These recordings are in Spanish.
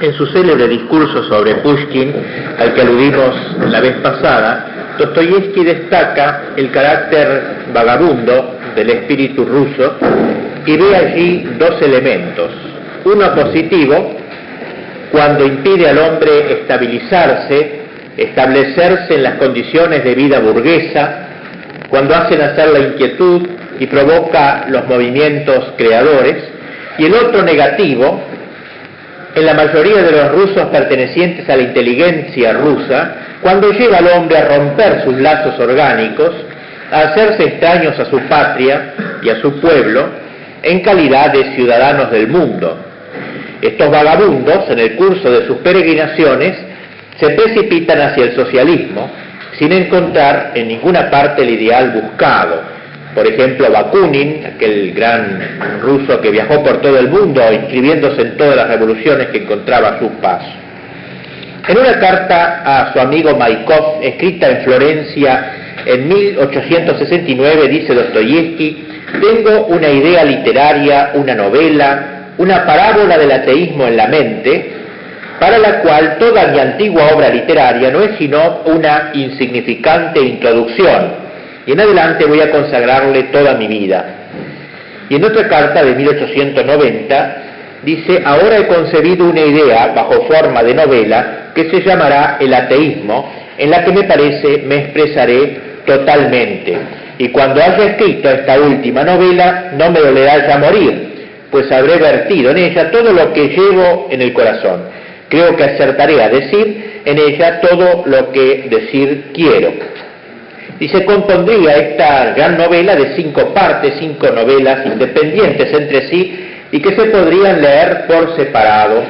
En su célebre discurso sobre Pushkin, al que aludimos la vez pasada, Dostoyevski destaca el carácter vagabundo del espíritu ruso y ve allí dos elementos. Uno positivo, cuando impide al hombre estabilizarse, establecerse en las condiciones de vida burguesa, cuando hace nacer la inquietud y provoca los movimientos creadores, y el otro negativo, en la mayoría de los rusos pertenecientes a la inteligencia rusa, cuando lleva al hombre a romper sus lazos orgánicos, a hacerse extraños a su patria y a su pueblo, en calidad de ciudadanos del mundo. Estos vagabundos, en el curso de sus peregrinaciones, se precipitan hacia el socialismo, sin encontrar en ninguna parte el ideal buscado. Por ejemplo, Bakunin, aquel gran ruso que viajó por todo el mundo, inscribiéndose en todas las revoluciones que encontraba a su paso. En una carta a su amigo Maikov, escrita en Florencia en 1869, dice Dostoyevski: «Tengo una idea literaria, una novela, una parábola del ateísmo en la mente, para la cual toda mi antigua obra literaria no es sino una insignificante introducción, y en adelante voy a consagrarle toda mi vida». Y en otra carta de 1890 dice: «Ahora he concebido una idea bajo forma de novela que se llamará el ateísmo, en la que me parece me expresaré totalmente. Y cuando haya escrito esta última novela no me dolerá ya morir, pues habré vertido en ella todo lo que llevo en el corazón. Creo que acertaré a decir en ella todo lo que decir quiero». Y se compondría esta gran novela de 5 partes, 5 novelas independientes entre sí y que se podrían leer por separado.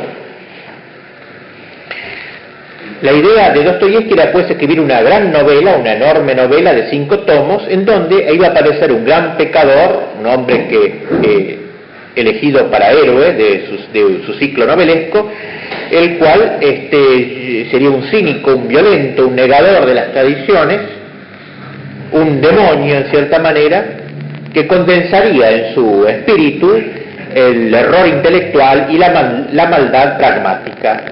La idea de Dostoyevski era pues escribir una gran novela, una enorme novela de 5 tomos, en donde iba a aparecer un gran pecador, un hombre que elegido para héroe de su ciclo novelesco, el cual sería un cínico, un violento, un negador de las tradiciones, un demonio en cierta manera, que condensaría en su espíritu el error intelectual y la maldad práctica.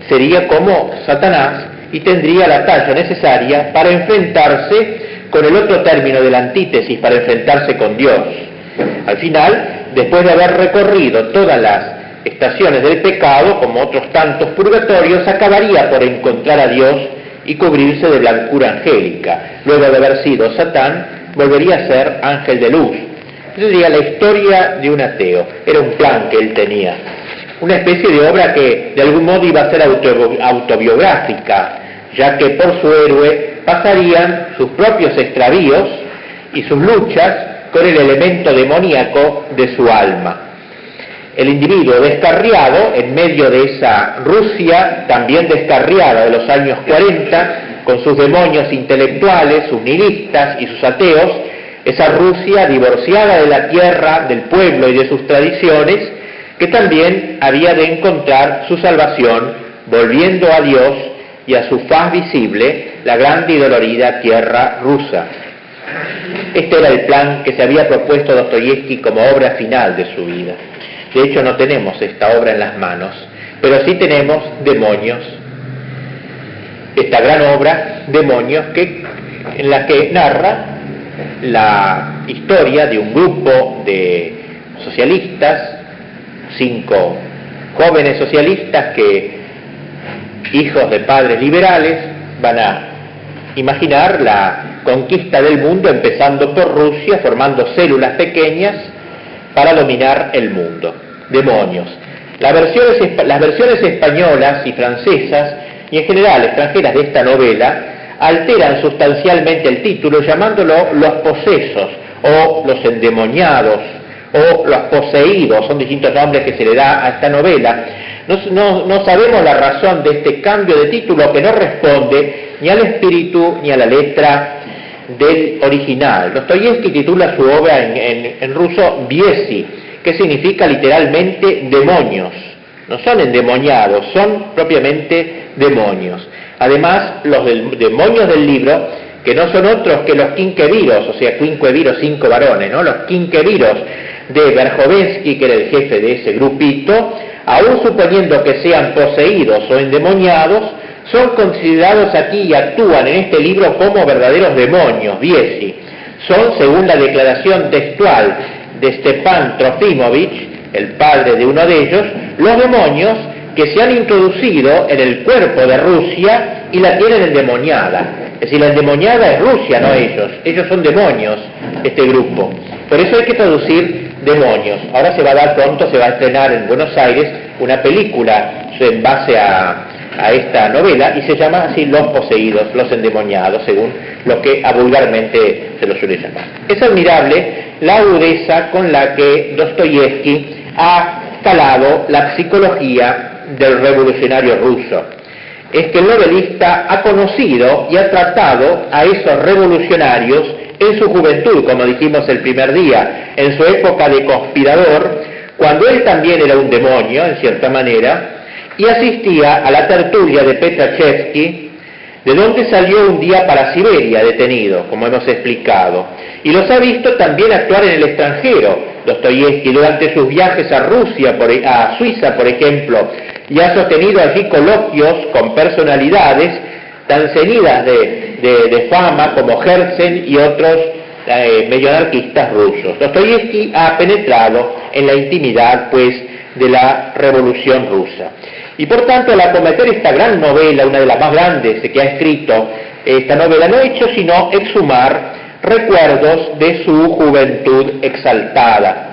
Sería como Satanás y tendría la talla necesaria para enfrentarse con el otro término de la antítesis, para enfrentarse con Dios. Al final, después de haber recorrido todas las estaciones del pecado, como otros tantos purgatorios, acabaría por encontrar a Dios y cubrirse de blancura angélica. Luego de haber sido Satán, volvería a ser ángel de luz. Esa sería la historia de un ateo. Era un plan que él tenía. Una especie de obra que de algún modo iba a ser autobiográfica, ya que por su héroe pasarían sus propios extravíos y sus luchas con el elemento demoníaco de su alma. El individuo descarriado, en medio de esa Rusia también descarriada de los años 40, con sus demonios intelectuales, sus nihilistas y sus ateos, esa Rusia divorciada de la tierra, del pueblo y de sus tradiciones, que también había de encontrar su salvación volviendo a Dios y a su faz visible, la grande y dolorida tierra rusa. Este era el plan que se había propuesto Dostoyevski como obra final de su vida. De hecho, no tenemos esta obra en las manos, pero sí tenemos Demonios, esta gran obra, Demonios, en la que narra la historia de un grupo de socialistas, 5 jóvenes socialistas que, hijos de padres liberales, van a imaginar la conquista del mundo, empezando por Rusia, formando células pequeñas para dominar el mundo. Demonios. Las versiones españolas y francesas, y en general extranjeras, de esta novela, alteran sustancialmente el título llamándolo Los Posesos, o Los Endemoniados, o Los Poseídos. Son distintos nombres que se le da a esta novela. No sabemos la razón de este cambio de título, que no responde ni al espíritu ni a la letra del original. Dostoyevski titula su obra en ruso Biesi, que significa literalmente demonios. No son endemoniados, son propiamente demonios. Además, los demonios del libro, que no son otros que los quinqueviros, o sea, quinqueviros, 5 varones, ¿no? Los quinqueviros de Verjovensky, que era el jefe de ese grupito, aun suponiendo que sean poseídos o endemoniados, son considerados aquí y actúan en este libro como verdaderos demonios, Biesi. Son, según la declaración textual de Stepan Trofimovich, el padre de uno de ellos, los demonios que se han introducido en el cuerpo de Rusia y la tienen endemoniada. Es decir, la endemoniada es Rusia, no ellos. Ellos son demonios, este grupo. Por eso hay que traducir demonios. Ahora se va a dar pronto, se va a estrenar en Buenos Aires una película en base a esta novela y se llama así Los poseídos, los endemoniados, según lo que vulgarmente se lo suele llamar. Es admirable la agudeza con la que Dostoyevsky ha calado la psicología del revolucionario ruso. Es que el novelista ha conocido y ha tratado a esos revolucionarios en su juventud, como dijimos el primer día, en su época de conspirador, cuando él también era un demonio, en cierta manera, y asistía a la tertulia de Petrachevsky, de donde salió un día para Siberia detenido, como hemos explicado, y los ha visto también actuar en el extranjero, Dostoyevsky, durante sus viajes a Rusia, a Suiza, por ejemplo, y ha sostenido allí coloquios con personalidades tan ceñidas de fama como Herzen y otros medio anarquistas rusos. Dostoyevsky ha penetrado en la intimidad, pues, de la revolución rusa. Y por tanto, al acometer esta gran novela, una de las más grandes que ha escrito esta novela, no ha hecho sino exhumar recuerdos de su juventud exaltada.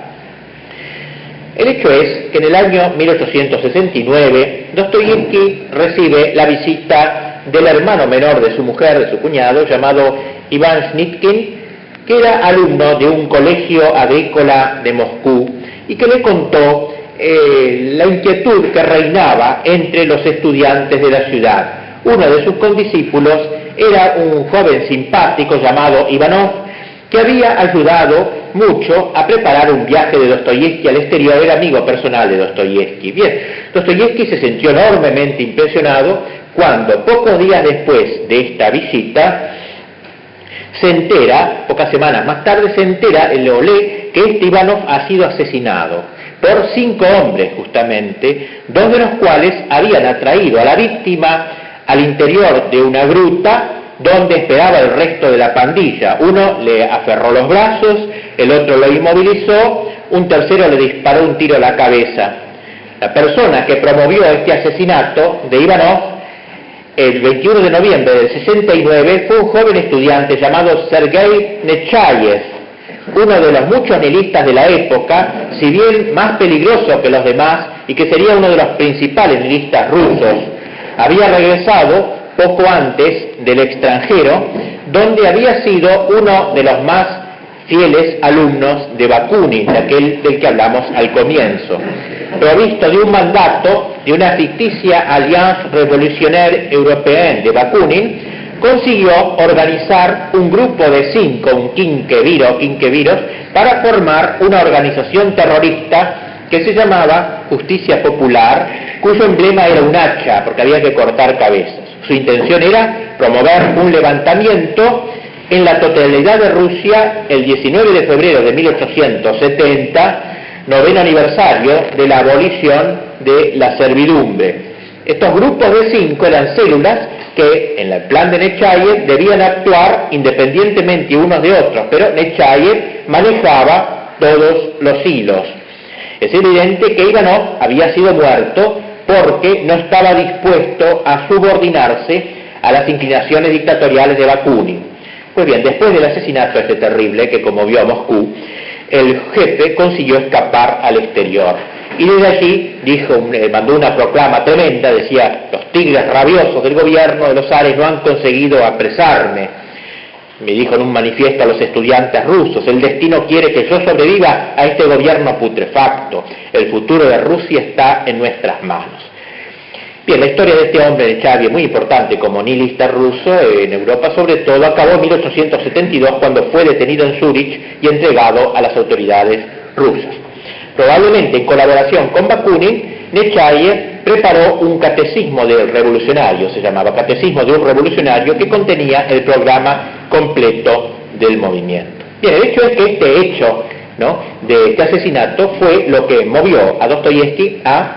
El hecho es que en el año 1869, Dostoyevsky recibe la visita del hermano menor de su mujer, de su cuñado, llamado Iván Snitkin, que era alumno de un colegio agrícola de Moscú y que le contó la inquietud que reinaba entre los estudiantes de la ciudad. Uno de sus condiscípulos era un joven simpático llamado Ivanov, que había ayudado mucho a preparar un viaje de Dostoyevsky al exterior, era amigo personal de Dostoyevsky. Bien, Dostoyevsky se sintió enormemente impresionado cuando, pocos días después de esta visita, se entera, pocas semanas más tarde, se entera, lo lee, que este Ivanov ha sido asesinado por 5 hombres, justamente, 2 de los cuales habían atraído a la víctima al interior de una gruta donde esperaba el resto de la pandilla. Uno le aferró los brazos, el otro lo inmovilizó, un tercero le disparó un tiro a la cabeza. La persona que promovió este asesinato de Ivanov, el 21 de noviembre del 69, fue un joven estudiante llamado Sergei Nechayev, uno de los muchos nihilistas de la época, si bien más peligroso que los demás y que sería uno de los principales nihilistas rusos. Había regresado poco antes del extranjero, donde había sido uno de los más fieles alumnos de Bakunin, del que hablamos al comienzo. Provisto de un mandato de una ficticia Alliance Révolutionnaire Européenne de Bakunin, consiguió organizar un grupo de 5, un quinqueviros, para formar una organización terrorista que se llamaba Justicia Popular, cuyo emblema era un hacha, porque había que cortar cabezas. Su intención era promover un levantamiento en la totalidad de Rusia el 19 de febrero de 1870, 9º aniversario de la abolición de la servidumbre. Estos grupos de 5 eran células que, en el plan de Nechayev, debían actuar independientemente unos de otros, pero Nechayev manejaba todos los hilos. Es evidente que Ivanov había sido muerto porque no estaba dispuesto a subordinarse a las inclinaciones dictatoriales de Bakunin. Pues bien, después del asesinato este terrible que conmovió a Moscú, el jefe consiguió escapar al exterior. Y desde allí mandó una proclama tremenda, decía: los tigres rabiosos del gobierno de los zares no han conseguido apresarme. Me dijo en un manifiesto a los estudiantes rusos: el destino quiere que yo sobreviva a este gobierno putrefacto. El futuro de Rusia está en nuestras manos. Bien, la historia de este hombre de Nechayev, muy importante como nihilista ruso en Europa sobre todo, acabó en 1872 cuando fue detenido en Zúrich y entregado a las autoridades rusas. Probablemente en colaboración con Bakunin, Nechayev preparó un catecismo del revolucionario, se llamaba Catecismo de un revolucionario, que contenía el programa completo del movimiento. Bien, el hecho es que este hecho, ¿no?, de este asesinato fue lo que movió a Dostoyevsky a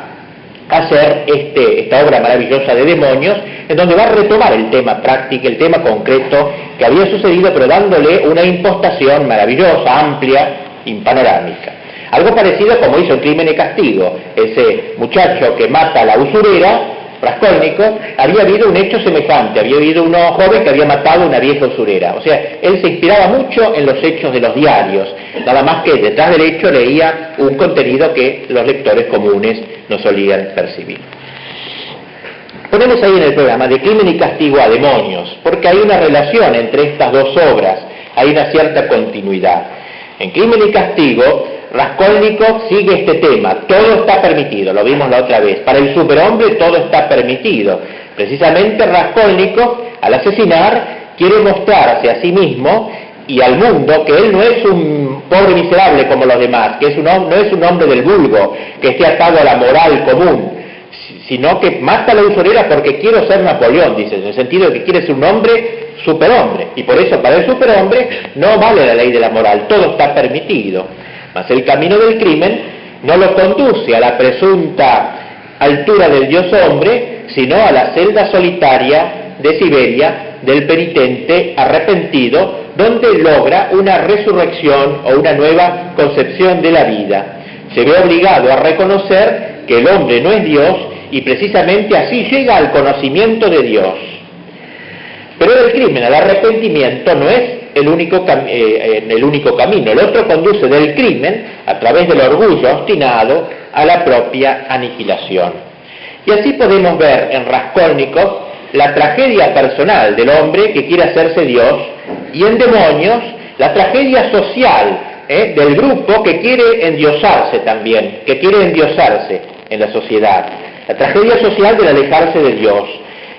hacer esta obra maravillosa de Demonios, en donde va a retomar el tema práctico, el tema concreto que había sucedido, pero dándole una impostación maravillosa, amplia y panorámica. Algo parecido como hizo en Crimen y Castigo. Ese muchacho que mata a la usurera, Raskolnikov, había habido un hecho semejante, había habido un joven que había matado a una vieja usurera. O sea, él se inspiraba mucho en los hechos de los diarios, nada más que detrás del hecho leía un contenido que los lectores comunes no solían percibir. Ponemos ahí en el programa de Crimen y Castigo a Demonios, porque hay una relación entre estas dos obras, hay una cierta continuidad. En Crimen y Castigo, Raskolnikov sigue este tema, todo está permitido, lo vimos la otra vez, para el superhombre todo está permitido. Precisamente Raskolnikov, al asesinar, quiere mostrarse a sí mismo y al mundo que él no es un pobre miserable como los demás, que no es un hombre del vulgo, que esté atado a la moral común, sino que mata a la usurera porque quiero ser Napoleón, dice, en el sentido de que quiere ser un hombre superhombre, y por eso para el superhombre no vale la ley de la moral, todo está permitido. Mas el camino del crimen no lo conduce a la presunta altura del Dios hombre, sino a la celda solitaria de Siberia del penitente arrepentido, donde logra una resurrección o una nueva concepción de la vida. Se ve obligado a reconocer que el hombre no es Dios y precisamente así llega al conocimiento de Dios. Pero el crimen al arrepentimiento no es el único camino. El otro conduce del crimen, a través del orgullo obstinado, a la propia aniquilación. Y así podemos ver en Raskolnikov la tragedia personal del hombre que quiere hacerse Dios, y en Demonios la tragedia social del grupo que quiere endiosarse también, que quiere endiosarse en la sociedad. La tragedia social del alejarse de Dios.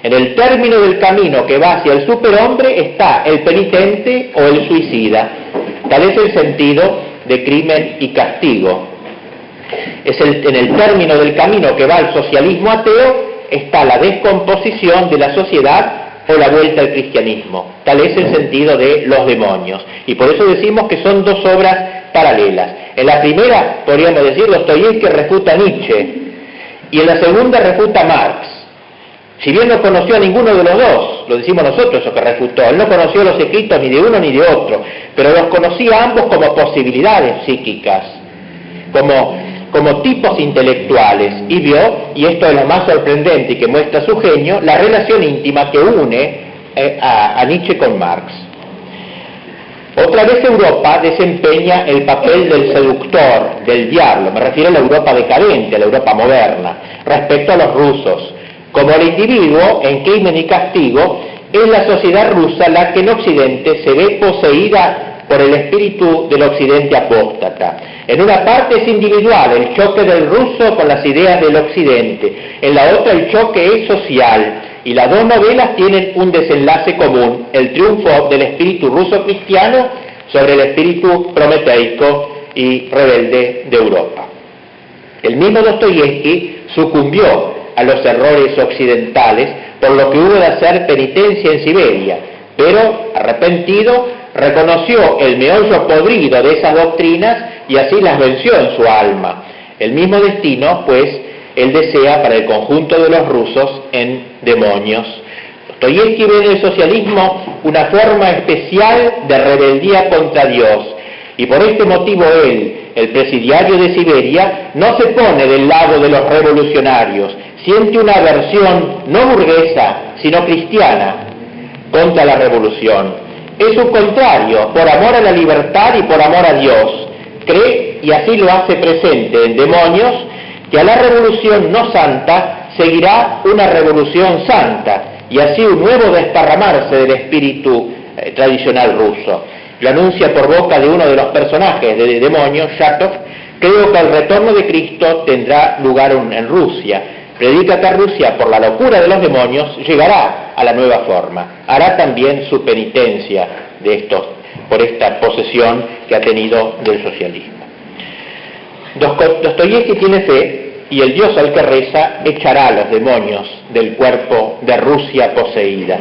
En el término del camino que va hacia el superhombre está el penitente o el suicida. Tal es el sentido de Crimen y Castigo. En el término del camino que va al socialismo ateo está la descomposición de la sociedad o la vuelta al cristianismo. Tal es el sentido de Los Demonios. Y por eso decimos que son dos obras paralelas. En la primera, podríamos decir, Dostoyevski refuta a Nietzsche, y en la segunda refuta a Marx. Si bien no conoció a ninguno de los dos, lo decimos nosotros eso que refutó, él no conoció los escritos ni de uno ni de otro, pero los conocía ambos como posibilidades psíquicas, como tipos intelectuales, y vio, y esto es lo más sorprendente y que muestra su genio, la relación íntima que une a Nietzsche con Marx. Otra vez Europa desempeña el papel del seductor, del diablo, me refiero a la Europa decadente, a la Europa moderna, respecto a los rusos. Como el individuo, en Crimen y Castigo, es la sociedad rusa la que en Occidente se ve poseída por el espíritu del Occidente apóstata. En una parte es individual, el choque del ruso con las ideas del Occidente, en la otra el choque es social, y las dos novelas tienen un desenlace común, el triunfo del espíritu ruso cristiano sobre el espíritu prometeico y rebelde de Europa. El mismo Dostoyevski sucumbió a los errores occidentales, por lo que hubo de hacer penitencia en Siberia, pero arrepentido reconoció el meollo podrido de esas doctrinas y así las venció en su alma. El mismo destino, pues, él desea para el conjunto de los rusos en Demonios. Dostoyevski ve en el socialismo una forma especial de rebeldía contra Dios, y por este motivo él, el presidiario de Siberia, no se pone del lado de los revolucionarios, siente una aversión no burguesa, sino cristiana, contra la revolución. Es su contrario, por amor a la libertad y por amor a Dios. Cree, y así lo hace presente en Demonios, que a la revolución no santa seguirá una revolución santa, y así un nuevo desparramarse del espíritu tradicional ruso. Lo anuncia por boca de uno de los personajes de Demonios, Shatov: creo que el retorno de Cristo tendrá lugar en Rusia. Predica que Rusia, por la locura de los demonios, llegará a la nueva forma. Hará también su penitencia por esta posesión que ha tenido del socialismo. Dostoyevski tiene fe, y el Dios al que reza echará a los demonios del cuerpo de Rusia poseída.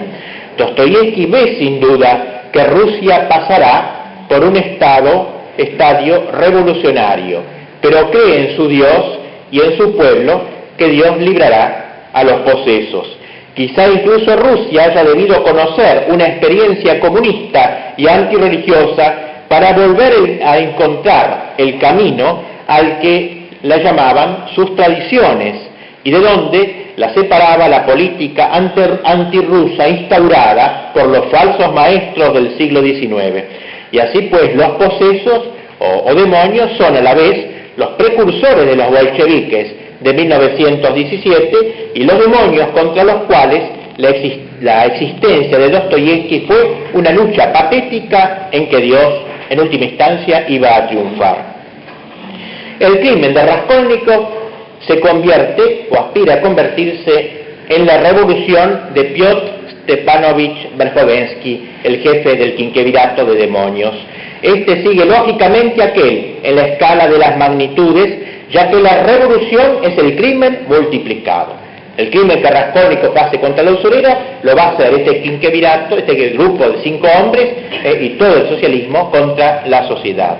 Dostoyevski ve sin duda que Rusia pasará por un estadio revolucionario, pero cree en su Dios y en su pueblo, que Dios librará a los posesos. Quizá incluso Rusia haya debido conocer una experiencia comunista y antirreligiosa para volver a encontrar el camino al que la llamaban sus tradiciones y de donde la separaba la política antirrusa instaurada por los falsos maestros del siglo XIX. Y así pues los posesos o demonios son a la vez los precursores de los bolcheviques de 1917 y los demonios contra los cuales la existencia de Dostoyevsky fue una lucha patética en que Dios, en última instancia, iba a triunfar. El crimen de Raskolnikov se convierte o aspira a convertirse en la revolución de Piotr Stepanovich Verhovensky, el jefe del quinquevirato de demonios. Este sigue lógicamente aquel en la escala de las magnitudes, ya que la revolución es el crimen multiplicado. El crimen que Raskolnikov hace contra la usurera lo va a hacer este quinquevirato, este grupo de 5 hombres y todo el socialismo contra la sociedad.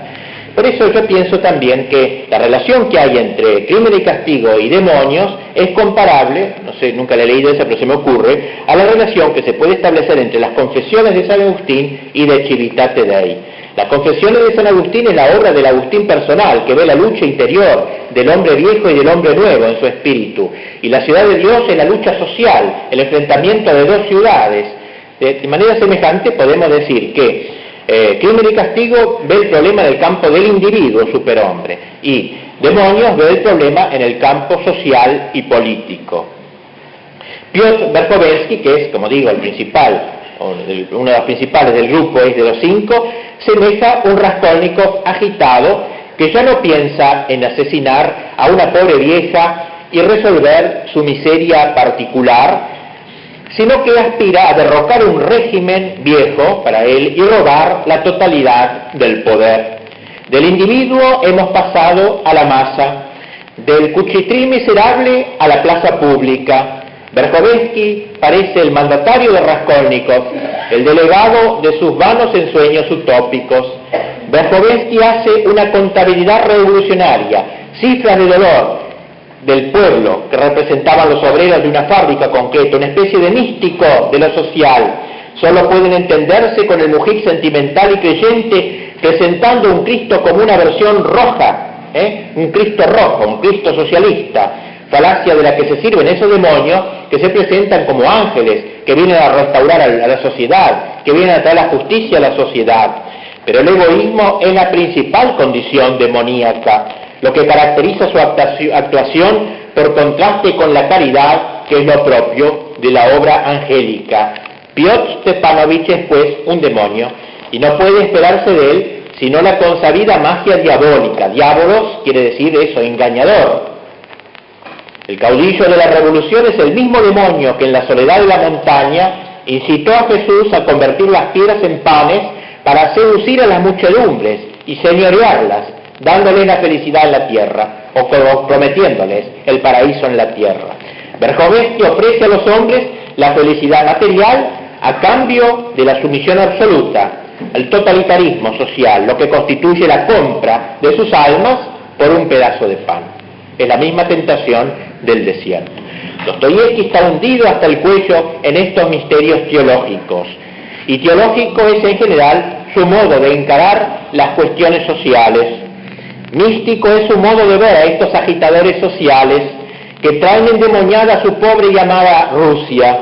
Por eso yo pienso también que la relación que hay entre crimen y castigo y demonios es comparable, no sé, nunca la he leído esa, pero se me ocurre, a la relación que se puede establecer entre las confesiones de San Agustín y de Civitate Dei. Las confesiones de San Agustín es la obra del Agustín personal, que ve la lucha interior del hombre viejo y del hombre nuevo en su espíritu. Y la ciudad de Dios es la lucha social, el enfrentamiento de dos ciudades. De manera semejante podemos decir que crimen y castigo ve el problema del campo del individuo superhombre y demonios ve el problema en el campo social y político. Piotr Verhovensky, que es, como digo, el principal, uno de los principales del grupo es de los 5, semeja un Raskolnikov agitado que ya no piensa en asesinar a una pobre vieja y resolver su miseria particular, sino que aspira a derrocar un régimen viejo para él y robar la totalidad del poder. Del individuo hemos pasado a la masa, del cuchitrí miserable a la plaza pública. Verhovensky parece el mandatario de Raskolnikov, el delegado de sus vanos ensueños utópicos. Verhovensky hace una contabilidad revolucionaria, cifras de dolor del pueblo que representaban los obreros de una fábrica concreta, una especie de místico de lo social. Solo pueden entenderse con el mujic sentimental y creyente, presentando un Cristo como una versión roja, un Cristo rojo, un Cristo socialista, falacia de la que se sirven esos demonios que se presentan como ángeles, que vienen a restaurar a la sociedad, que vienen a traer la justicia a la sociedad. Pero el egoísmo es la principal condición demoníaca, lo que caracteriza su actuación por contraste con la caridad, que es lo propio de la obra angélica. Piotr Stepanovich es pues un demonio, y no puede esperarse de él sino la consabida magia diabólica. Diabolos quiere decir eso, engañador. El caudillo de la revolución es el mismo demonio que en la soledad de la montaña incitó a Jesús a convertir las piedras en panes para seducir a las muchedumbres y señorearlas, dándoles la felicidad en la tierra, o prometiéndoles el paraíso en la tierra. Verhovensky ofrece a los hombres la felicidad material a cambio de la sumisión absoluta, el totalitarismo social, lo que constituye la compra de sus almas por un pedazo de pan. Es la misma tentación del desierto. Dostoyevsky está hundido hasta el cuello en estos misterios teológicos, y teológico es en general su modo de encarar las cuestiones sociales. Místico es su modo de ver a estos agitadores sociales que traen endemoniada a su pobre y amada Rusia.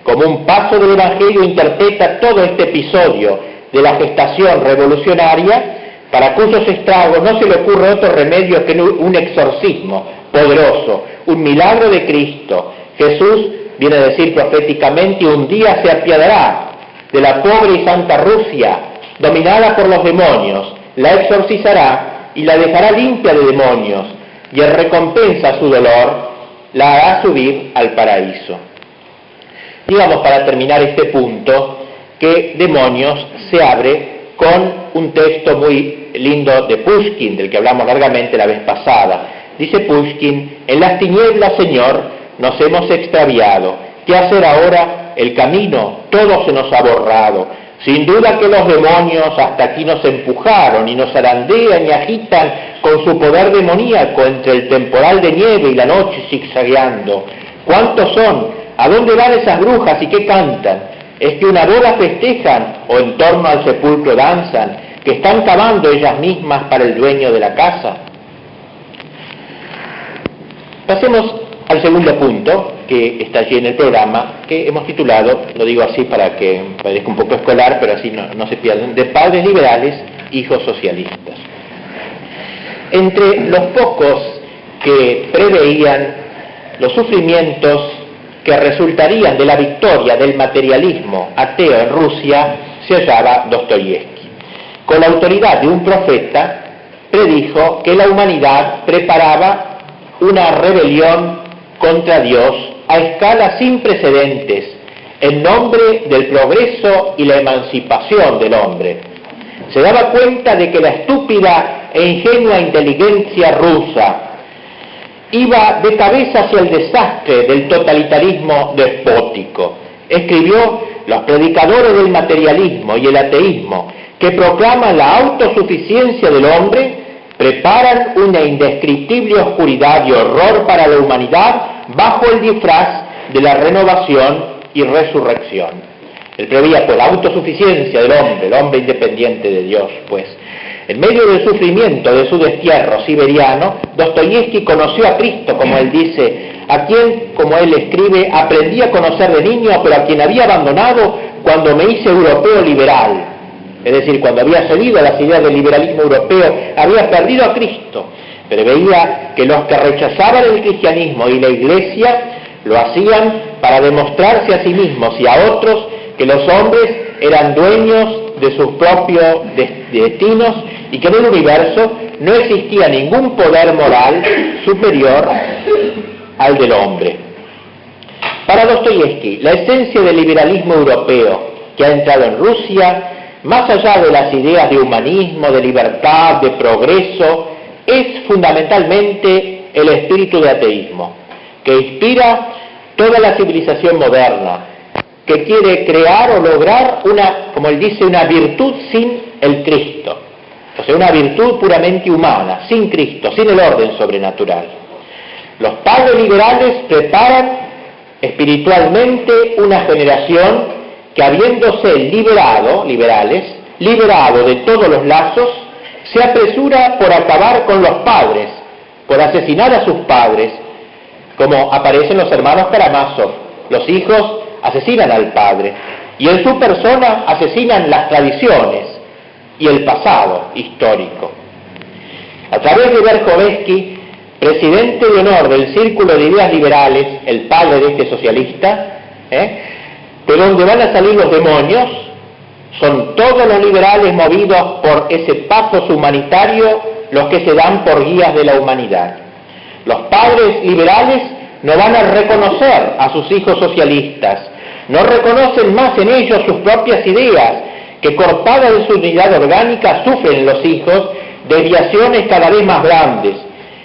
Como un paso del Evangelio interpreta todo este episodio de la gestación revolucionaria, para cuyos estragos no se le ocurre otro remedio que un exorcismo poderoso, un milagro de Cristo. Jesús viene a decir proféticamente: un día se apiadará de la pobre y santa Rusia, dominada por los demonios, la exorcizará y la dejará limpia de demonios, y en recompensa a su dolor la hará subir al paraíso. Digamos, para terminar este punto, que Demonios se abre con un texto muy lindo de Pushkin, del que hablamos largamente la vez pasada. Dice Pushkin: en las tinieblas, Señor, nos hemos extraviado. ¿Qué hacer ahora? El camino, todo se nos ha borrado. Sin duda que los demonios hasta aquí nos empujaron y nos zarandean y agitan con su poder demoníaco entre el temporal de nieve y la noche zigzagueando. ¿Cuántos son? ¿A dónde van esas brujas y qué cantan? ¿Es que una boda festejan o en torno al sepulcro danzan, que están cavando ellas mismas para el dueño de la casa? Pasemos al segundo punto, que está allí en el programa, que hemos titulado, lo digo así para que parezca un poco escolar, pero así no se pierden, de padres liberales, hijos socialistas. Entre los pocos que preveían los sufrimientos que resultarían de la victoria del materialismo ateo en Rusia, se hallaba Dostoyevski. Con la autoridad de un profeta, predijo que la humanidad preparaba una rebelión contra Dios a escala sin precedentes, en nombre del progreso y la emancipación del hombre. Se daba cuenta de que la estúpida e ingenua inteligencia rusa iba de cabeza hacia el desastre del totalitarismo despótico. Escribió: los predicadores del materialismo y el ateísmo, que proclaman la autosuficiencia del hombre, preparan una indescriptible oscuridad y horror para la humanidad bajo el disfraz de la renovación y resurrección. Él preveía pues la autosuficiencia del hombre, el hombre independiente de Dios, pues. En medio del sufrimiento de su destierro siberiano, Dostoyevski conoció a Cristo, como él dice, a quien, como él escribe, aprendí a conocer de niño, pero a quien había abandonado cuando me hice europeo liberal. Es decir, cuando había cedido a las ideas del liberalismo europeo, había perdido a Cristo. Pero veía que los que rechazaban el cristianismo y la Iglesia lo hacían para demostrarse a sí mismos y a otros que los hombres eran dueños de sus propios destinos y que en el universo no existía ningún poder moral superior al del hombre. Para Dostoyevski, la esencia del liberalismo europeo que ha entrado en Rusia, más allá de las ideas de humanismo, de libertad, de progreso, es fundamentalmente el espíritu de ateísmo, que inspira toda la civilización moderna, que quiere crear o lograr como él dice, una virtud sin el Cristo, o sea, una virtud puramente humana, sin Cristo, sin el orden sobrenatural. Los padres liberales preparan espiritualmente una generación que, habiéndose liberado de todos los lazos, se apresura por acabar con los padres, por asesinar a sus padres, como aparecen los hermanos Karamazov. Los hijos asesinan al padre y en su persona asesinan las tradiciones y el pasado histórico. A través de Verkhovensky, presidente de honor del Círculo de Ideas Liberales, el padre de este socialista, de donde van a salir los demonios, son todos los liberales movidos por ese pathos humanitario los que se dan por guías de la humanidad. Los padres liberales no van a reconocer a sus hijos socialistas, no reconocen más en ellos sus propias ideas, que cortadas de su unidad orgánica sufren los hijos desviaciones cada vez más grandes.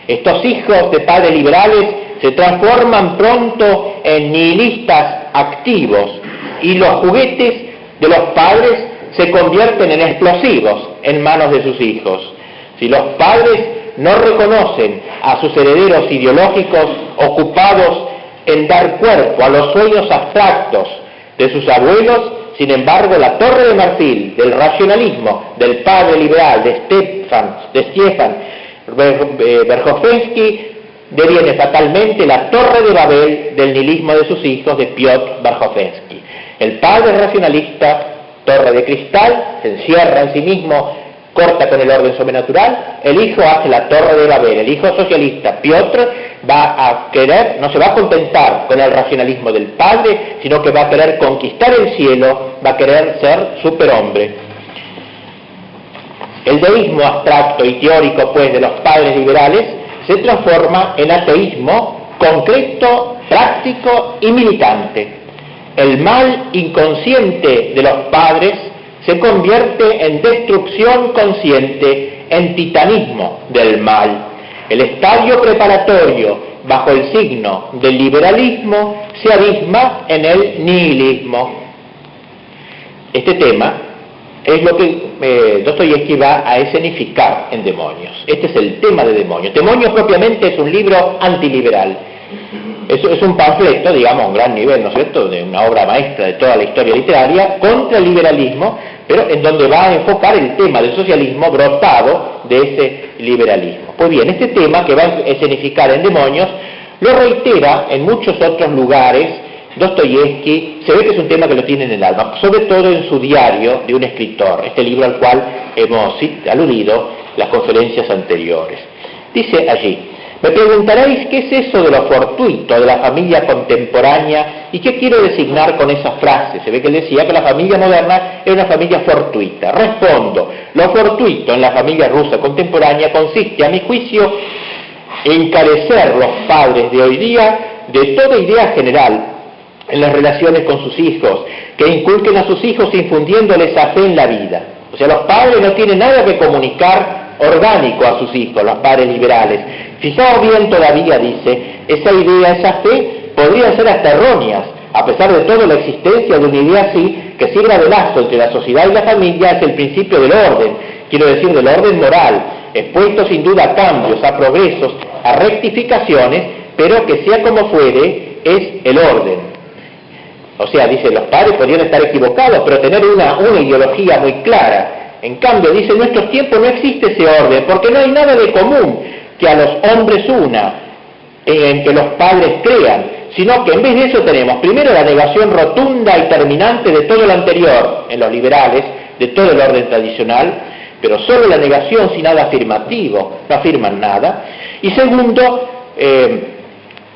Estos hijos de padres liberales se transforman pronto en nihilistas activos y los juguetes de los padres se convierten en explosivos en manos de sus hijos. Si los padres no reconocen a sus herederos ideológicos ocupados en dar cuerpo a los sueños abstractos de sus abuelos, sin embargo, la torre de marfil del racionalismo del padre liberal de Stefan Verkhovensky deviene fatalmente la torre de Babel del nihilismo de sus hijos, de Piotr Verkhovensky. El padre racionalista, torre de cristal, se encierra en sí mismo, corta con el orden sobrenatural. El hijo hace la torre de Babel. El hijo socialista, Piotr, va a querer, no se va a contentar con el racionalismo del padre, sino que va a querer conquistar el cielo, va a querer ser superhombre. El deísmo abstracto y teórico, pues, de los padres liberales se transforma en ateísmo concreto, práctico y militante. El mal inconsciente de los padres se convierte en destrucción consciente, en titanismo del mal. El estadio preparatorio, bajo el signo del liberalismo, se abisma en el nihilismo. Este tema es lo que Dostoyevsky va a escenificar en Demonios. Este es el tema de Demonios. Demonios propiamente es un libro antiliberal. Es un panfleto, digamos, a un gran nivel, ¿no es cierto?, de una obra maestra de toda la historia literaria contra el liberalismo, pero en donde va a enfocar el tema del socialismo brotado de ese liberalismo. Pues bien, este tema que va a escenificar en Demonios lo reitera en muchos otros lugares. Dostoyevsky se ve que es un tema que lo tiene en el alma, sobre todo en su diario de un escritor, este libro al cual hemos aludido las conferencias anteriores. Dice allí: me preguntaréis qué es eso de lo fortuito de la familia contemporánea y qué quiero designar con esa frase. Se ve que él decía que la familia moderna es una familia fortuita. Respondo: lo fortuito en la familia rusa contemporánea consiste, a mi juicio, en carecer los padres de hoy día de toda idea general en las relaciones con sus hijos, que inculquen a sus hijos infundiéndoles esa fe en la vida. O sea, los padres no tienen nada que comunicar orgánico a sus hijos, los padres liberales. Fijaos bien todavía, dice, esa idea, esa fe, podría ser hasta erróneas. A pesar de todo, la existencia de una idea así, que sirva de lazo entre la sociedad y la familia, es el principio del orden, quiero decir, del orden moral, expuesto sin duda a cambios, a progresos, a rectificaciones, pero que sea como fuere, es el orden. O sea, dice, los padres podrían estar equivocados, pero tener una ideología muy clara. En cambio, dice, en nuestros tiempos no existe ese orden, porque no hay nada de común que a los hombres una, en que los padres crean, sino que en vez de eso tenemos, primero, la negación rotunda y terminante de todo lo anterior, en los liberales, de todo el orden tradicional, pero solo la negación sin nada afirmativo, no afirman nada. Y segundo,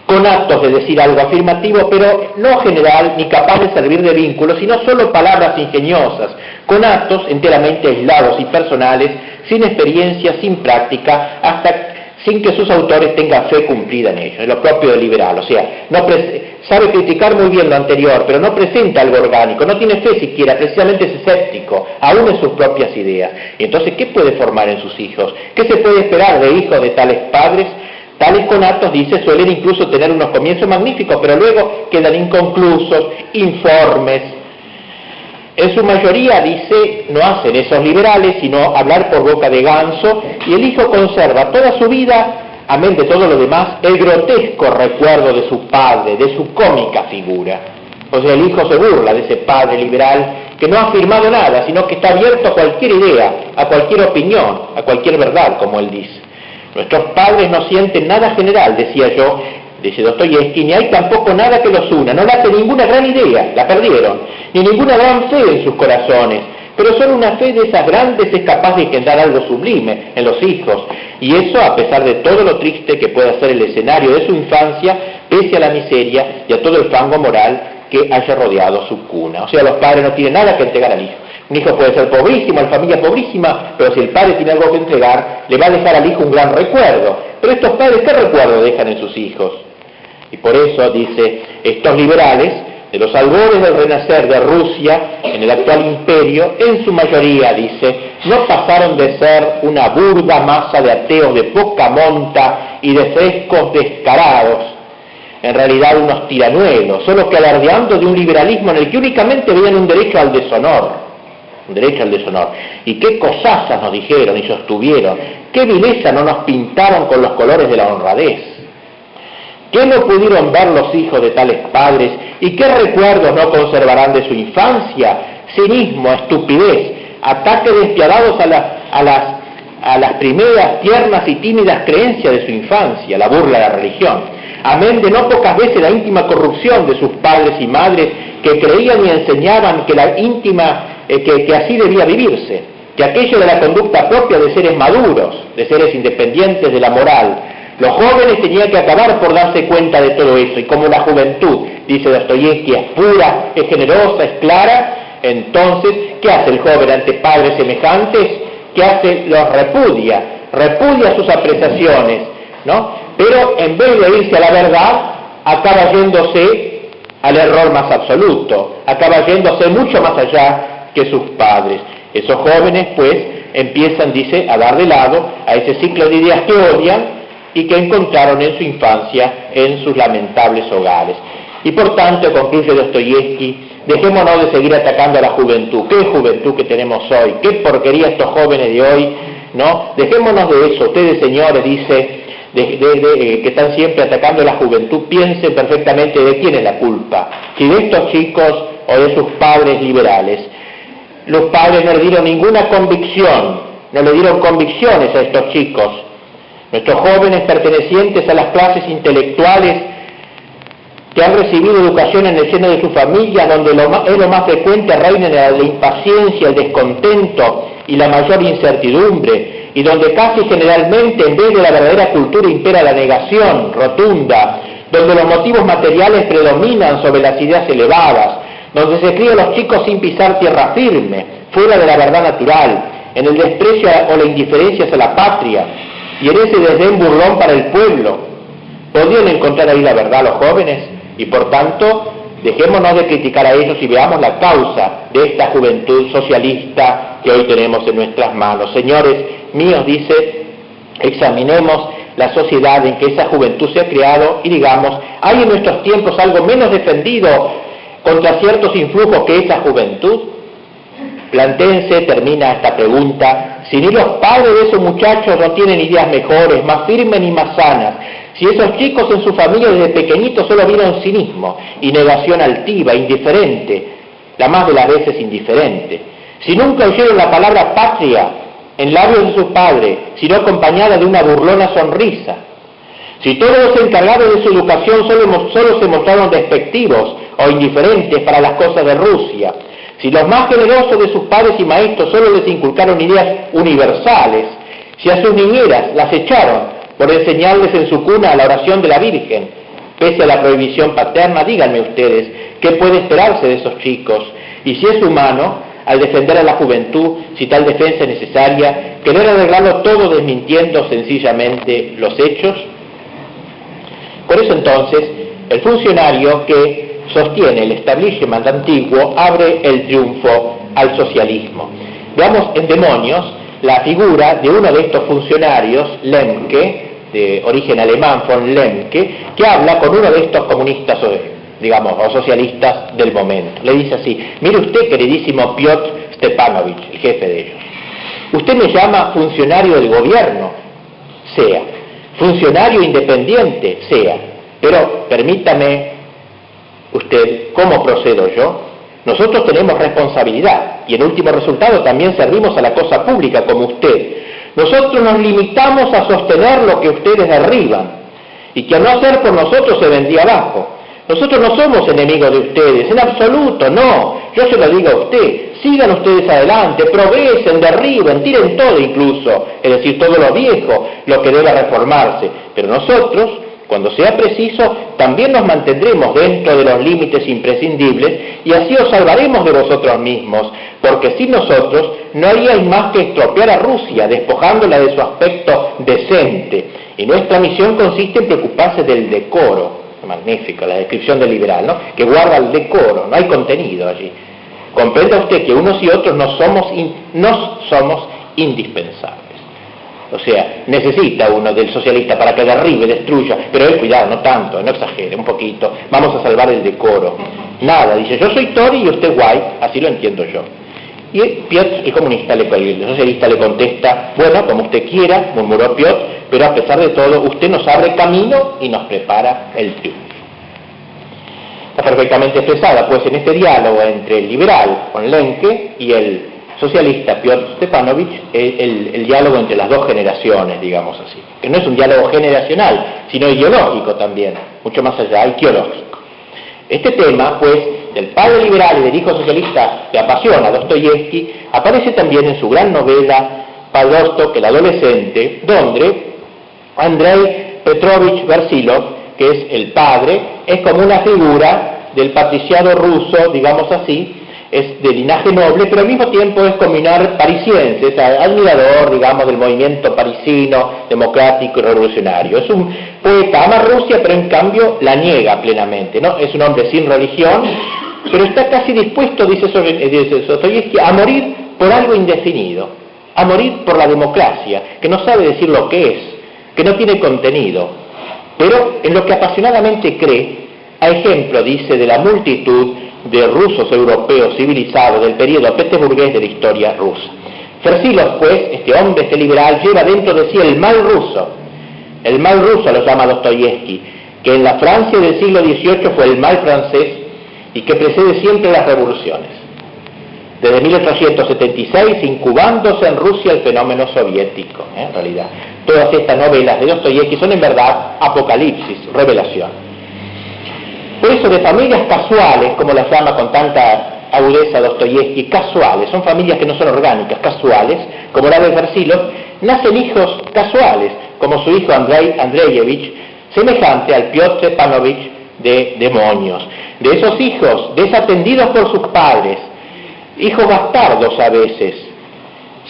con actos de decir algo afirmativo, pero no general ni capaz de servir de vínculo, sino solo palabras ingeniosas, con actos enteramente aislados y personales, sin experiencia, sin práctica, sin que sus autores tengan fe cumplida en ello. Es lo propio del liberal, o sea, sabe criticar muy bien lo anterior, pero no presenta algo orgánico, no tiene fe siquiera, precisamente es escéptico, aún en sus propias ideas. Y entonces, ¿qué puede formar en sus hijos? ¿Qué se puede esperar de hijos de tales padres? Tales conatos, dice, suelen incluso tener unos comienzos magníficos, pero luego quedan inconclusos, informes. En su mayoría, dice, no hacen esos liberales, sino hablar por boca de ganso, y el hijo conserva toda su vida, amén de todo lo demás, el grotesco recuerdo de su padre, de su cómica figura. O sea, el hijo se burla de ese padre liberal que no ha afirmado nada, sino que está abierto a cualquier idea, a cualquier opinión, a cualquier verdad, como él dice. Nuestros padres no sienten nada general, decía yo, dice Dostoyevsky, ni hay tampoco nada que los una, no late ninguna gran idea, la perdieron, ni ninguna gran fe en sus corazones, pero solo una fe de esas grandes es capaz de engendrar algo sublime en los hijos, y eso a pesar de todo lo triste que pueda ser el escenario de su infancia, pese a la miseria y a todo el fango moral que haya rodeado su cuna. O sea, los padres no tienen nada que entregar al hijo. Un hijo puede ser pobrísimo, en familia pobrísima, pero si el padre tiene algo que entregar, le va a dejar al hijo un gran recuerdo. Pero estos padres, ¿qué recuerdo dejan en sus hijos? Y por eso, dice, estos liberales, de los albores del renacer de Rusia, en el actual imperio, en su mayoría, dice, no pasaron de ser una burda masa de ateos de poca monta y de frescos descarados, en realidad unos tiranuelos, solo que alardeando de un liberalismo en el que únicamente veían un derecho al deshonor. Un derecho al deshonor. Y qué cosazas nos dijeron y sostuvieron, qué vileza no nos pintaron con los colores de la honradez. ¿Qué no pudieron ver los hijos de tales padres y qué recuerdos no conservarán de su infancia? Cinismo, estupidez, ataques despiadados a las primeras tiernas y tímidas creencias de su infancia, la burla de la religión. Amén de no pocas veces la íntima corrupción de sus padres y madres que creían y enseñaban que la íntima que así debía vivirse, que aquello de la conducta propia de seres maduros, de seres independientes de la moral. Los jóvenes tenían que acabar por darse cuenta de todo eso, y como la juventud, dice Dostoyevsky, es pura, es generosa, es clara, entonces, ¿qué hace el joven ante padres semejantes? ¿Qué hace? Los repudia sus apreciaciones, ¿no? Pero en vez de irse a la verdad, acaba yéndose al error más absoluto, acaba yéndose mucho más allá que sus padres. Esos jóvenes, pues, empiezan, dice, a dar de lado a ese ciclo de ideas que odian y que encontraron en su infancia en sus lamentables hogares. Y por tanto, concluye Dostoyevsky, dejémonos de seguir atacando a la juventud. ¿Qué juventud que tenemos hoy? ¿Qué porquería estos jóvenes de hoy? ¿No? Dejémonos de eso. Ustedes, señores, dice, que están siempre atacando a la juventud, piensen perfectamente de quién es la culpa. Si de estos chicos o de sus padres liberales. Los padres no le dieron ninguna convicción, no le dieron convicciones a estos chicos. Nuestros jóvenes pertenecientes a las clases intelectuales que han recibido educación en el seno de su familia, donde es lo más frecuente reina la impaciencia, el descontento y la mayor incertidumbre, y donde casi generalmente en vez de la verdadera cultura impera la negación rotunda, donde los motivos materiales predominan sobre las ideas elevadas, donde se crían los chicos sin pisar tierra firme, fuera de la verdad natural, en el desprecio o la indiferencia hacia la patria, y en ese desdén burlón para el pueblo. ¿Podrían encontrar ahí la verdad los jóvenes? Y por tanto, dejémonos de criticar a ellos y veamos la causa de esta juventud socialista que hoy tenemos en nuestras manos. Señores míos, dice, examinemos la sociedad en que esa juventud se ha creado y digamos, ¿hay en nuestros tiempos algo menos defendido contra ciertos influjos que esa juventud? Plantéense, termina esta pregunta, si ni los padres de esos muchachos no tienen ideas mejores, más firmes ni más sanas, si esos chicos en su familia desde pequeñitos solo vieron cinismo y negación altiva, indiferente, la más de las veces indiferente, si nunca oyeron la palabra patria en labios de sus padres, sino acompañada de una burlona sonrisa, si todos los encargados de su educación solo se mostraron despectivos o indiferentes para las cosas de Rusia, si los más generosos de sus padres y maestros solo les inculcaron ideas universales, si a sus niñeras las echaron por enseñarles en su cuna a la oración de la Virgen, pese a la prohibición paterna, díganme ustedes, ¿qué puede esperarse de esos chicos? Y si es humano, al defender a la juventud, si tal defensa es necesaria, querer arreglarlo todo desmintiendo sencillamente los hechos. Por eso entonces, el funcionario que sostiene el establishment antiguo abre el triunfo al socialismo. Veamos en Demonios la figura de uno de estos funcionarios, Lemke, de origen alemán, von Lemke, que habla con uno de estos comunistas, digamos, o socialistas del momento. Le dice así: mire usted, queridísimo Piotr Stepanovich, el jefe de ellos, usted me llama funcionario del gobierno, sea, funcionario independiente, sea, pero permítame usted, ¿cómo procedo yo? Nosotros tenemos responsabilidad y en último resultado también servimos a la cosa pública como usted. Nosotros nos limitamos a sostener lo que ustedes derriban y que al no hacer por nosotros se vendría abajo. Nosotros no somos enemigos de ustedes, en absoluto, no. Yo se lo digo a usted, sigan ustedes adelante, progresen, derriben, tiren todo incluso, es decir, todo lo viejo, lo que deba reformarse. Pero nosotros, cuando sea preciso, también nos mantendremos dentro de los límites imprescindibles y así os salvaremos de vosotros mismos, porque sin nosotros no haríais más que estropear a Rusia, despojándola de su aspecto decente. Y nuestra misión consiste en preocuparse del decoro. Magnífica la descripción del liberal, ¿no? Que guarda el decoro, no hay contenido allí. Comprenda usted que unos y otros no somos indispensables. O sea, necesita uno del socialista para que derribe, destruya, pero cuidado, no tanto, no exagere, un poquito, vamos a salvar el decoro. Nada, dice, yo soy Tory y usted White, así lo entiendo yo. Y Piotr, el comunista, el socialista le contesta, bueno, como usted quiera, murmuró Piotr, pero a pesar de todo, usted nos abre camino y nos prepara el triunfo. Está perfectamente expresada, pues, en este diálogo entre el liberal, von Lemke, y el socialista Piotr Stepanovich, el diálogo entre las dos generaciones, digamos así. Que no es un diálogo generacional, sino ideológico también, mucho más allá, ideológico. Este tema, pues, del padre liberal y del hijo socialista que apasiona a Dostoyevsky, aparece también en su gran novela Padostok, el adolescente, donde Andrei Petrovich Versilov, que es el padre, es como una figura del patriciado ruso, digamos así, es de linaje noble, pero al mismo tiempo es comunar parisiense, es admirador, digamos, del movimiento parisino, democrático y revolucionario. Es un poeta, ama Rusia, pero en cambio la niega plenamente, ¿no? Es un hombre sin religión, pero está casi dispuesto, dice Dostoyevsky, a morir por algo indefinido, a morir por la democracia, que no sabe decir lo que es, que no tiene contenido, pero en lo que apasionadamente cree, a ejemplo, dice, de la multitud de rusos europeos civilizados del periodo petersburgués de la historia rusa. Versilos, pues, este hombre, este liberal, lleva dentro de sí el mal ruso lo llama Dostoyevsky, que en la Francia del siglo XVIII fue el mal francés y que precede siempre las revoluciones. Desde 1876, incubándose en Rusia el fenómeno soviético, en realidad. Todas estas novelas de Dostoyevsky son en verdad apocalipsis, revelación. Por eso, de familias casuales, como las llama con tanta agudeza Dostoyevsky, casuales, son familias que no son orgánicas, casuales, como la de Versilos, nacen hijos casuales, como su hijo Andreyevich, semejante al Piotr Stepanovich de Demonios. De esos hijos desatendidos por sus padres, hijos bastardos a veces,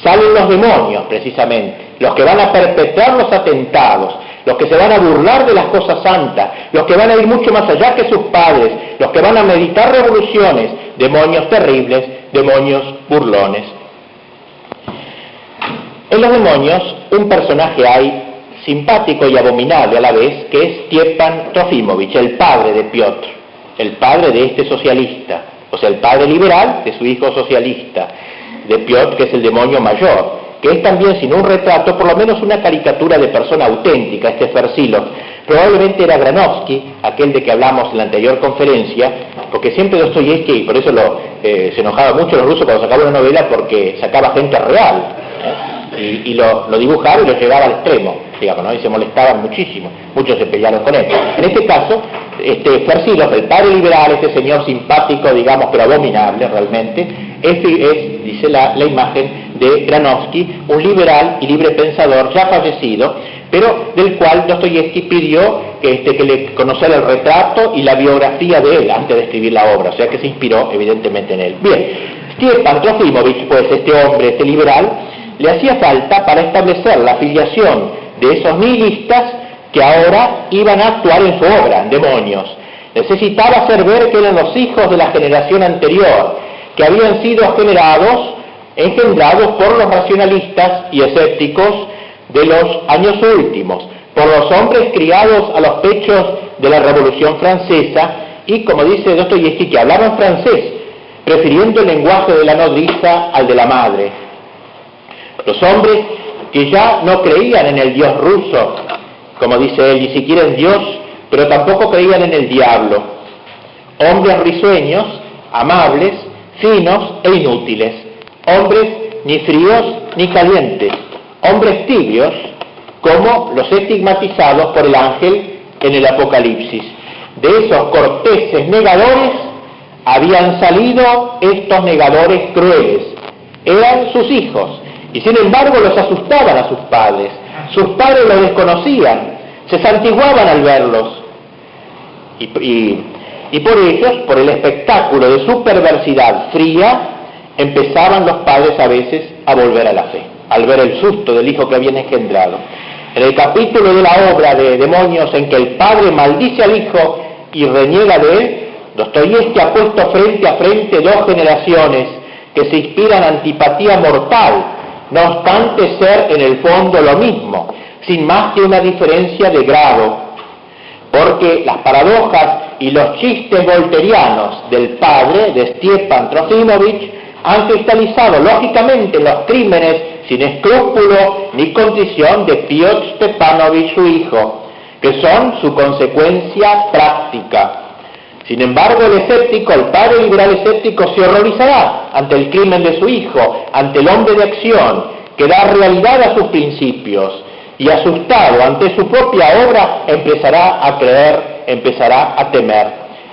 salen los demonios precisamente, los que van a perpetrar los atentados, los que se van a burlar de las cosas santas, los que van a ir mucho más allá que sus padres, los que van a meditar revoluciones, demonios terribles, demonios burlones. En los demonios un personaje hay simpático y abominable a la vez, que es Stepan Trofimovich, el padre de Piotr, el padre de este socialista, o sea, el padre liberal de su hijo socialista, de Piotr, que es el demonio mayor, que es también, sin un retrato, por lo menos una caricatura de persona auténtica, este Versilos. Probablemente era Granovsky, aquel de que hablamos en la anterior conferencia, porque siempre Dostoyevsky, y por eso se enojaba mucho los rusos cuando sacaba una novela, porque sacaba gente real, y lo dibujaba y lo llevaba al extremo, digamos, ¿no? Y se molestaban muchísimo, muchos se pelearon con él. En este caso, Versilos, el padre liberal, este señor simpático, digamos, pero abominable realmente, es dice la imagen de Granovsky, un liberal y libre pensador ya fallecido, pero del cual Dostoyevsky pidió que le conociera el retrato y la biografía de él antes de escribir la obra, o sea que se inspiró evidentemente en él. Bien, Stepan Trofimovich, pues este hombre, este liberal, le hacía falta para establecer la filiación de esos nihilistas que ahora iban a actuar en su obra, en Demonios. Necesitaba hacer ver que eran los hijos de la generación anterior, que habían sido engendrados por los racionalistas y escépticos de los años últimos, por los hombres criados a los pechos de la Revolución Francesa y, como dice Dostoyevsky, que hablaban francés, prefiriendo el lenguaje de la nodriza al de la madre. Los hombres que ya no creían en el Dios ruso, como dice él, ni siquiera en Dios, pero tampoco creían en el diablo. Hombres risueños, amables, finos e inútiles. Hombres ni fríos ni calientes. Hombres tibios, como los estigmatizados por el ángel en el Apocalipsis. De esos corteses negadores habían salido estos negadores crueles. Eran sus hijos, y sin embargo los asustaban a sus padres. Sus padres los desconocían, se santiguaban al verlos. Y por ellos, por el espectáculo de su perversidad fría, empezaban los padres a veces a volver a la fe, al ver el susto del hijo que habían engendrado. En el capítulo de la obra de Demonios, en que el padre maldice al hijo y reniega de él, Dostoyevsky ha puesto frente a frente dos generaciones que se inspiran antipatía mortal, no obstante ser en el fondo lo mismo, sin más que una diferencia de grado, porque las paradojas y los chistes volterianos del padre de Stepan Trofimovich han cristalizado lógicamente los crímenes sin escrúpulo ni contrición de Piotr Stepanovich, su hijo, que son su consecuencia práctica. Sin embargo, el escéptico, el padre liberal escéptico, se horrorizará ante el crimen de su hijo, ante el hombre de acción, que da realidad a sus principios, y asustado ante su propia obra, empezará a creer, empezará a temer.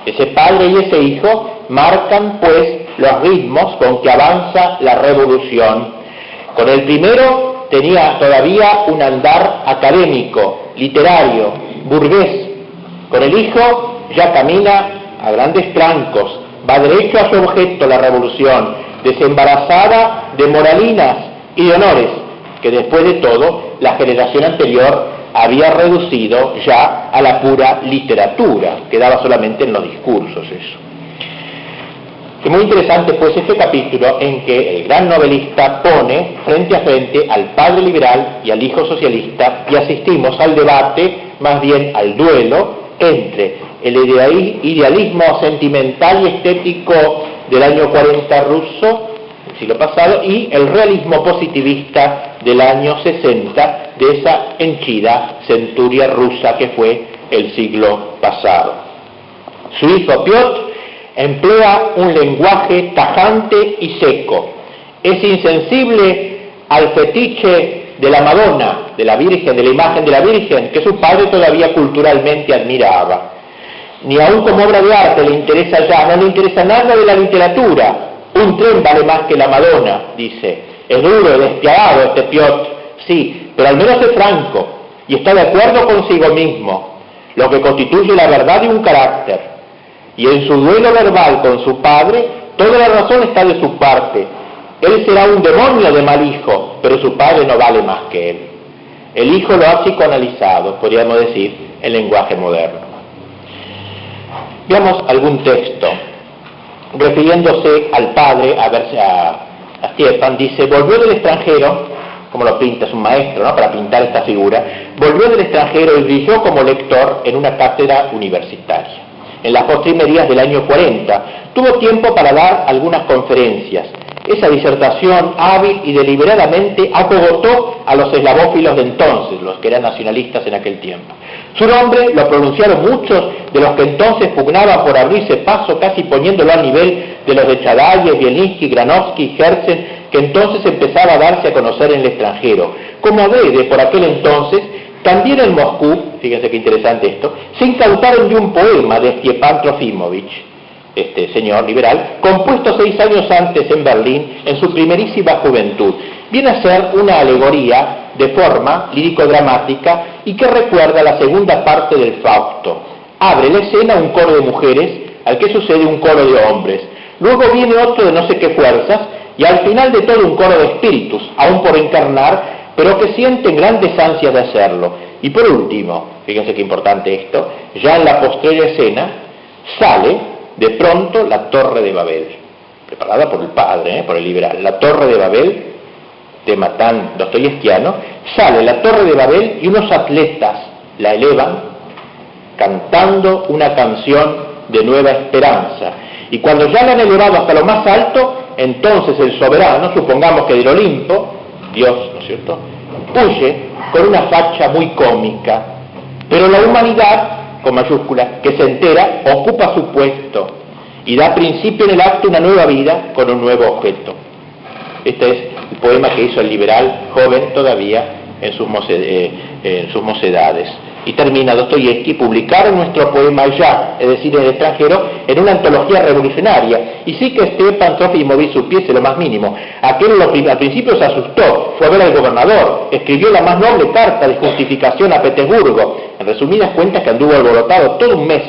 Ese padre y ese hijo marcan, pues, los ritmos con que avanza la revolución. Con el primero tenía todavía un andar académico, literario, burgués. Con el hijo ya camina a grandes trancos, va derecho a su objeto, la revolución, desembarazada de moralinas y de honores, que después de todo la generación anterior había reducido ya a la pura literatura, quedaba solamente en los discursos eso. Es muy interesante pues este capítulo en que el gran novelista pone frente a frente al padre liberal y al hijo socialista, y asistimos al debate, más bien al duelo, entre el idealismo sentimental y estético del año 40 ruso, del siglo pasado, y el realismo positivista del año 60, de esa henchida centuria rusa que fue el siglo pasado. Su hijo Piotr emplea un lenguaje tajante y seco. Es insensible al fetiche de la Madonna, de la Virgen, de la imagen de la Virgen, que su padre todavía culturalmente admiraba. Ni aun como obra de arte le interesa ya, no le interesa nada de la literatura. Un tren vale más que la Madonna, dice. Es duro, despiadado este Piotr, sí, pero al menos es franco y está de acuerdo consigo mismo, lo que constituye la verdad de un carácter. Y en su duelo verbal con su padre, toda la razón está de su parte. Él será un demonio de mal hijo, pero su padre no vale más que él. El hijo lo ha psicoanalizado, podríamos decir, en lenguaje moderno. Veamos algún texto. Refiriéndose al padre, a Stefan, dice: volvió del extranjero, como lo pinta, es un maestro, ¿no?, para pintar esta figura, volvió del extranjero y brilló como lector en una cátedra universitaria. En las postrimerías del año 40, tuvo tiempo para dar algunas conferencias. Esa disertación hábil y deliberadamente acogotó a los eslavófilos de entonces, los que eran nacionalistas en aquel tiempo. Su nombre lo pronunciaron muchos de los que entonces pugnaban por abrirse paso, casi poniéndolo al nivel de los de Chadayev, Bielinsky, Granovsky y Herzen, que entonces empezaba a darse a conocer en el extranjero. Como adrede por aquel entonces, también en Moscú, fíjense qué interesante esto, se incautaron de un poema de Stepan Trofimovich, este señor liberal, compuesto 6 años antes en Berlín, en su primerísima juventud. Viene a ser una alegoría de forma lírico-dramática y que recuerda la segunda parte del Fausto. Abre la escena un coro de mujeres, al que sucede un coro de hombres. Luego viene otro de no sé qué fuerzas, y al final de todo un coro de espíritus, aún por encarnar, pero que sienten grandes ansias de hacerlo. Y por último, fíjense qué importante esto, ya en la postrera escena, sale de pronto la Torre de Babel, preparada por el padre, por el liberal. La Torre de Babel, tema tan dostoyevskiano, sale la Torre de Babel y unos atletas la elevan cantando una canción de nueva esperanza. Y cuando ya la han elevado hasta lo más alto, entonces el soberano, supongamos que del Olimpo, Dios, ¿no es cierto?, huye con una facha muy cómica, pero la humanidad, con mayúsculas, que se entera, ocupa su puesto y da principio en el acto una nueva vida con un nuevo objeto. Este es el poema que hizo el liberal joven todavía en sus mocedades. Y termina Dostoyevsky: publicaron nuestro poema ya, es decir, en el extranjero, en una antología revolucionaria. Y sí que Stepan Trofimovich supiese lo más mínimo. Aquel al principio se asustó, fue a ver al gobernador, escribió la más noble carta de justificación a Petersburgo. En resumidas cuentas, que anduvo alborotado todo un mes,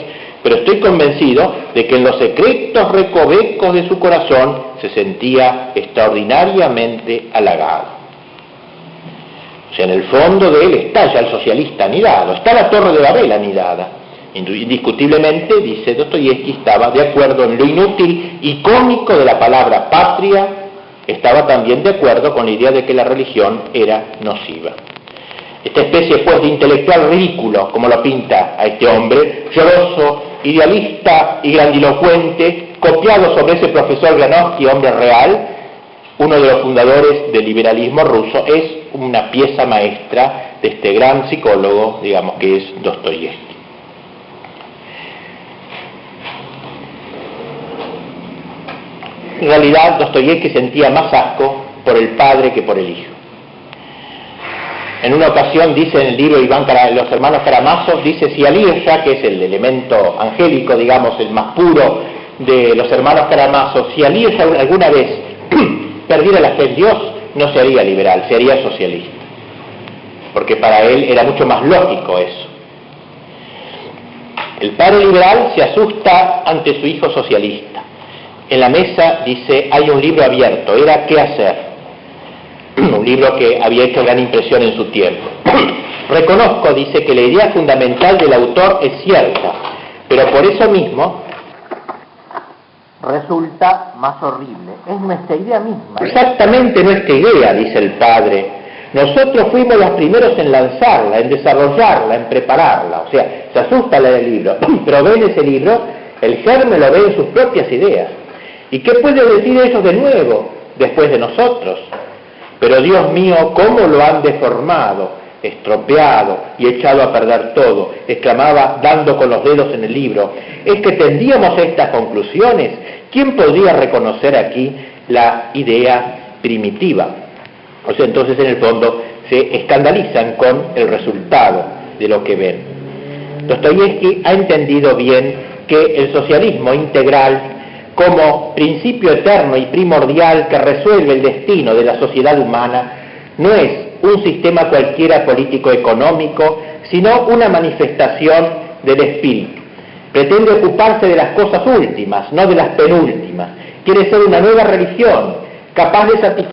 pero estoy convencido de que en los secretos recovecos de su corazón se sentía extraordinariamente halagado. O sea, en el fondo de él está ya el socialista anidado, está la Torre de Babel anidada. Indiscutiblemente, dice Dostoyevsky, estaba de acuerdo en lo inútil y cómico de la palabra patria, estaba también de acuerdo con la idea de que la religión era nociva. Esta especie, pues, de intelectual ridículo, como lo pinta a este hombre, lloroso, idealista y grandilocuente, copiado sobre ese profesor Granovsky, hombre real, uno de los fundadores del liberalismo ruso, es una pieza maestra de este gran psicólogo, digamos, que es Dostoyevsky. En realidad, Dostoyevsky sentía más asco por el padre que por el hijo. En una ocasión dice en el libro los hermanos Karamazov, dice: si Aliosha, que es el elemento angélico, digamos, el más puro de los hermanos Karamazov, si Aliosha alguna vez perdiera la fe en Dios, no se haría liberal, se haría socialista. Porque para él era mucho más lógico eso. El padre liberal se asusta ante su hijo socialista. En la mesa, dice, hay un libro abierto, era ¿qué hacer? Un libro que había hecho gran impresión en su tiempo. Reconozco, dice, que la idea fundamental del autor es cierta, pero por eso mismo resulta más horrible. Es nuestra idea misma. Exactamente nuestra idea, dice el padre. Nosotros fuimos los primeros en lanzarla, en desarrollarla, en prepararla. O sea, se asusta leer el libro, pero ven ese libro, el germen lo ve en sus propias ideas. ¿Y qué puede decir ellos de nuevo, después de nosotros? Pero Dios mío, ¿cómo lo han deformado, estropeado y echado a perder todo? Exclamaba dando con los dedos en el libro. ¿Es que tendíamos a estas conclusiones? ¿Quién podría reconocer aquí la idea primitiva? O sea, entonces en el fondo se escandalizan con el resultado de lo que ven. Dostoyevski ha entendido bien que el socialismo integral, como principio eterno y primordial que resuelve el destino de la sociedad humana, no es un sistema cualquiera político-económico, sino una manifestación del espíritu. Pretende ocuparse de las cosas últimas, no de las penúltimas. Quiere ser una nueva religión, capaz de satisfacer